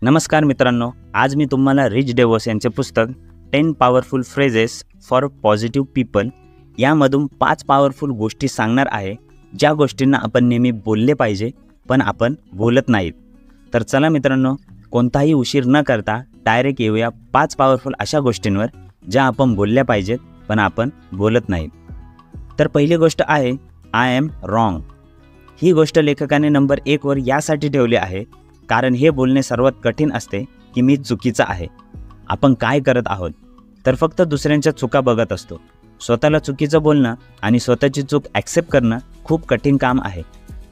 नमस्कार मित्रांनो, आज मी तुम्हाला रिच डेव्होस यांचे पुस्तक 10 powerful phrases for positive people यामधून 5 पॉवरफुल गोष्टी सांगणार आहे, ज्या गोष्टींना आपण नेहमी बोलले पाहिजे पण आपण बोलत नाहीत. तर चला मित्रांनो, कोणताही उशीर न करता डायरेक्ट येऊया 5 पॉवरफुल अशा गोष्टींवर ज्या आपण बोलल्या पाहिजेत पण आपण बोलत नाहीत. तर पहिली गोष्ट आहे आय एम रॉंग. ही गोष्ट लेखकाने नंबर 1 वर यासाठी ठेवली आहे कारण हे बोलणे सर्वात कठीण असते की मी चुकीचा आहे. आपण काय करत आहोत तर फक्त दुसऱ्यांच्या चुका बघत असतो. स्वतःला चुकीचं बोलणं आणि स्वतःची चूक ॲक्सेप्ट करणं खूप कठीण काम आहे.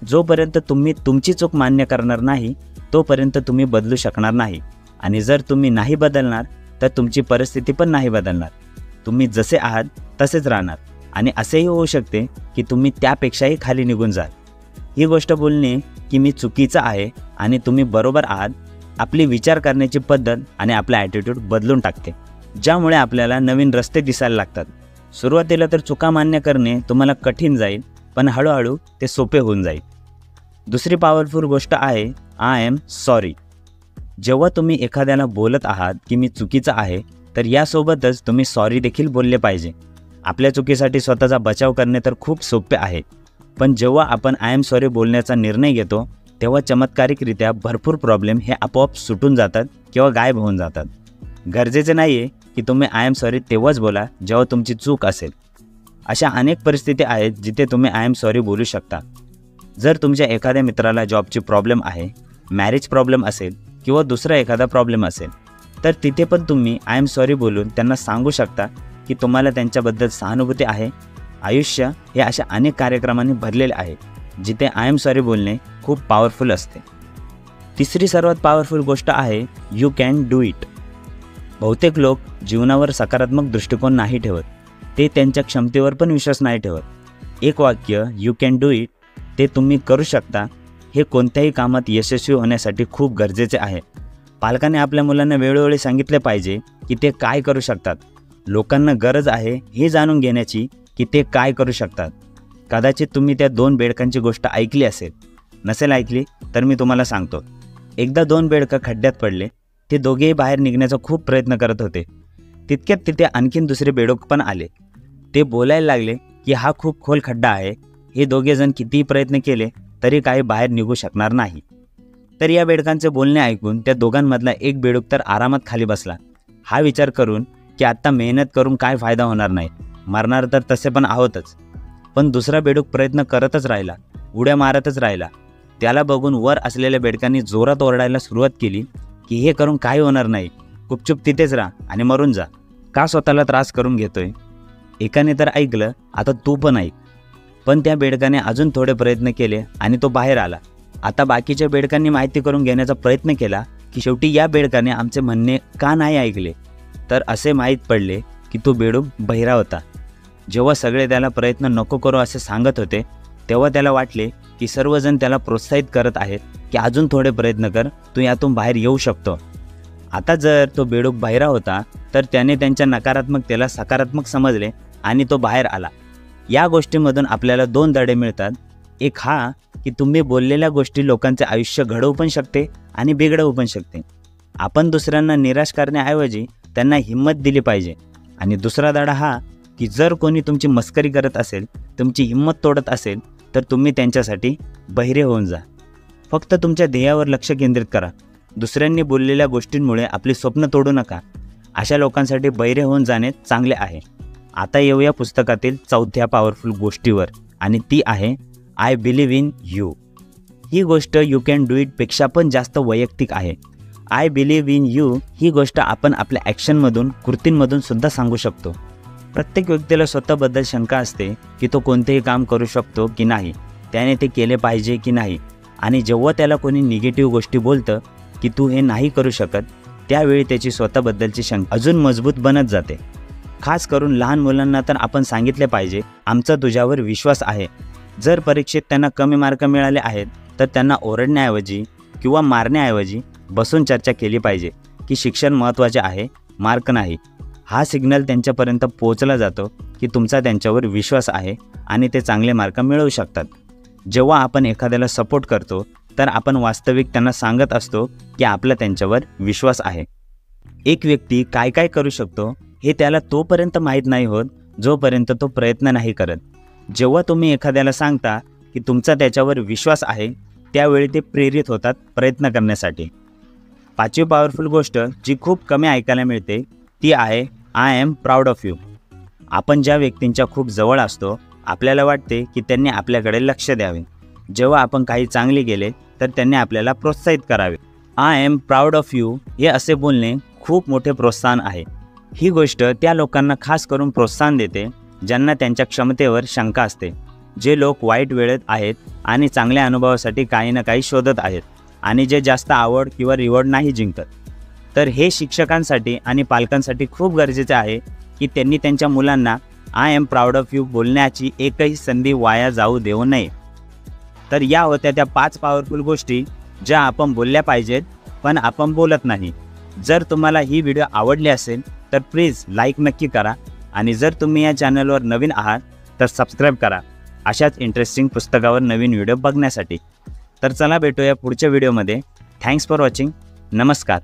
जोपर्यंत तुम्ही तुमची चूक मान्य करणार नाही तोपर्यंत तुम्ही बदलू शकणार नाही, आणि जर तुम्ही नाही बदलणार तर तुमची परिस्थिती पण नाही बदलणार. तुम्ही जसे आहात तसेच राहणार, आणि असेही होऊ शकते की तुम्ही त्यापेक्षाही खाली निघून जाल. ही गोष्ट बोलणे की मी चुकीचा आहे आणि तुम्ही बरोबर आहात आपली विचार करण्याची पद्धत आणि आपला ॲटिट्यूड बदलून टाकते, ज्यामुळे आपल्याला नवीन रस्ते दिसायला लागतात. सुरुवातीला तर चुका मान्य करणे तुम्हाला कठीण जाईल, पण हळूहळू ते सोपे होऊन जाईल. दुसरी पॉवरफुल गोष्ट आहे आय एम सॉरी. जेव्हा तुम्ही एखाद्याला बोलत आहात की मी चुकीचा आहे तर यासोबतच तुम्ही सॉरी देखील बोलले पाहिजे. आपल्या चुकीसाठी स्वतःचा बचाव करणे तर खूप सोपे आहे, पण जेव्हा आपण आय एम सॉरी बोलण्याचा निर्णय घेतो तेव्हा चमत्कारिकरित्या भरपूर प्रॉब्लेम हे आपोआप सुटून जातात किंवा गायब होऊन जातात. गरजेचे नाही आहे की तुम्ही आय एम सॉरी तेव्हाच बोला जेव्हा तुमची चूक असेल. अशा अनेक परिस्थिती आहेत जिथे तुम्ही आय एम सॉरी बोलू शकता. जर तुमच्या एखाद्या मित्राला जॉबची प्रॉब्लेम आहे, मॅरेज प्रॉब्लेम असेल किंवा दुसरा एखादा प्रॉब्लेम असेल, तर तिथे पण तुम्ही आय एम सॉरी बोलून त्यांना सांगू शकता की तुम्हाला त्यांच्याबद्दल सहानुभूती आहे. आयुष्य हे अशा अनेक कार्यक्रमांनी भरलेले आहे जिथे आय एम सॉरी बोलणे खूप पॉवरफुल असते. तिसरी सर्वात पॉवरफुल गोष्ट आहे यू कॅन डू इट. बहुतेक लोक जीवनावर सकारात्मक दृष्टिकोन नाही ठेवत, ते त्यांच्या क्षमतेवर पण विश्वास नाही ठेवत. एक वाक्य यू कॅन डू इट, ते तुम्ही करू शकता, हे कोणत्याही कामात यशस्वी होण्यासाठी खूप गरजेचे आहे. पालकांनी आपल्या मुलांना वेळोवेळी सांगितले पाहिजे की ते काय करू शकतात. लोकांना गरज आहे हे जाणून घेण्याची की ते काय करू शकतात. कदाचित तुम्ही त्या 2 बेडकांची गोष्ट ऐकली असेल. नसेल ऐकली तर मी तुम्हाला सांगतो. एकदा 2 बेडकं खड्ड्यात पडले. ते दोघेही बाहेर निघण्याचा खूप प्रयत्न करत होते. तितक्यात तिथे आणखीन दुसरे बेडूक पण आले. ते बोलायला लागले की हा खूप खोल खड्डा आहे, हे दोघेजण कितीही प्रयत्न केले तरी काही बाहेर निघू शकणार नाही. तर या बेडकांचे बोलणे ऐकून त्या दोघांमधला एक बेडूक तर आरामात खाली बसला, हा विचार करून की आत्ता मेहनत करून काय फायदा होणार नाही, मरणार तर तसे पण आहोतच. पण दुसरा बेडूक प्रयत्न करतच राहिला, उड्या मारतच राहिला. त्याला बघून वर असलेल्या बेडकांनी जोरात ओरडायला सुरुवात केली की हे करून काही होणार नाही, गुपचूप तिथेच राहा आणि मरून जा, का स्वतःला त्रास करून घेतोय. एकाने तर ऐकलं, आता तू पण ऐक. पण त्या बेडकाने अजून थोडे प्रयत्न केले आणि तो बाहेर आला. आता बाकीच्या बेडकांनी माहिती करून घेण्याचा प्रयत्न केला की शेवटी या बेडकाने आमचे म्हणणे का नाही ऐकले. तर असे माहीत पडले की तो बेडूक बहिरा होता. जेव्हा सगळे त्याला प्रयत्न नको करू असे सांगत होते तेव्हा त्याला वाटले की सर्वजण त्याला प्रोत्साहित करत आहेत की अजून थोडे प्रयत्न कर, तू यातून बाहेर येऊ शकतो. आता जर तो बेडूक बहिरा होता तर त्याने त्यांच्या नकारात्मकतेला सकारात्मक समजले आणि तो बाहेर आला. या गोष्टीमधून आपल्याला 2 धडे मिळतात. एक हा की तुम्ही बोललेल्या गोष्टी लोकांचे आयुष्य घडवू पण शकते आणि बिघडवू पण शकते. आपण दुसऱ्यांना निराश करण्याऐवजी त्यांना हिंमत दिली पाहिजे. आणि दुसरा धडा हा की जर कोणी तुमची मस्करी करत असेल, तुमची हिंमत तोडत असेल, तर तुम्ही त्यांच्यासाठी बहिरे होऊन जा. फक्त तुमच्या ध्येयावर लक्ष केंद्रित करा. दुसऱ्यांनी बोललेल्या गोष्टींमुळे आपली स्वप्न तोडू नका. अशा लोकांसाठी बहिरे होऊन जाणे चांगले आहे. आता येऊया पुस्तकातील 4थ्या पॉवरफुल गोष्टीवर, आणि ती आहे आय बिलीव्ह इन यू. ही गोष्ट यू कॅन डू इटपेक्षा पण जास्त वैयक्तिक आहे. आय बिलीव्ह इन यू ही गोष्ट आपण आपल्या ॲक्शनमधून, कृतींमधून सुद्धा सांगू शकतो. प्रत्येक व्यक्तीला स्वतःबद्दल शंका असते की तो कोणतेही काम करू शकतो की नाही, त्याने ते केले पाहिजे की नाही. आणि जेव्हा त्याला कोणी निगेटिव्ह गोष्टी बोलतं की तू हे नाही करू शकत, त्यावेळी त्याची स्वतःबद्दलची शंका अजून मजबूत बनत जाते. खास करून लहान मुलांना तर आपण सांगितले पाहिजे, आमचा तुझ्यावर विश्वास आहे. जर परीक्षेत त्यांना कमी मार्क मिळाले आहेत तर त्यांना ओरडण्याऐवजी किंवा मारण्याऐवजी बसून चर्चा केली पाहिजे की शिक्षण महत्त्वाचे आहे, मार्क नाही. हा सिग्नल त्यांच्यापर्यंत पोहोचला जातो की तुमचा त्यांच्यावर विश्वास आहे आणि ते चांगले मार्क मिळवू शकतात. जेव्हा आपण एखाद्याला सपोर्ट करतो तर आपण वास्तविक त्यांना सांगत असतो की आपला त्यांच्यावर विश्वास आहे. एक व्यक्ती काय काय करू शकतो हे त्याला तोपर्यंत माहीत नाही होत जोपर्यंत तो प्रयत्न नाही करत. जेव्हा तुम्ही एखाद्याला सांगता की तुमचा त्याच्यावर विश्वास आहे, त्यावेळी ते प्रेरित होतात प्रयत्न करण्यासाठी. 5वी पॉवरफुल गोष्ट जी खूप कमी ऐकायला मिळते ती आहे I am proud of you. आपण ज्या व्यक्तींच्या खूप जवळ असतो आपल्याला वाटते की त्यांनी आपल्याकडे लक्ष द्यावे. जेव्हा आपण काही चांगले केले तर त्यांनी आपल्याला प्रोत्साहित करावे. I am proud of you हे असे बोलणे खूप मोठे प्रोत्साहन आहे. ही गोष्ट त्या लोकांना खास करून प्रोत्साहन देते ज्यांना त्यांच्या क्षमतेवर शंका असते, जे लोक वाईट वेळेत आहेत आणि चांगल्या अनुभवासाठी काही ना काही शोधत आहेत आणि जे जास्त आवड किंवा रिवॉर्ड नाही जिंकत. तर हे शिक्षकांसाठी आणि पालकांसाठी खूप गरजेचे आहे की त्यांनी त्यांच्या मुलांना I am proud of you बोलण्याची एकही संधी वाया जाऊ देऊ नये. तर या होत्या त्या 5 पॉवरफुल गोष्टी ज्या आपण बोलल्या पाहिजेत पण आपण बोलत नाही. जर तुम्हाला ही व्हिडिओ आवडली असेल तर प्लीज लाईक नक्की करा आणि जर तुम्ही या चॅनलवर नवीन आहात तर सबस्क्राईब करा अशाच इंटरेस्टिंग पुस्तकावर नवीन व्हिडिओ बघण्यासाठी. तर चला भेटूया पुढच्या व्हिडिओमध्ये. Thanks for watching. नमस्कार.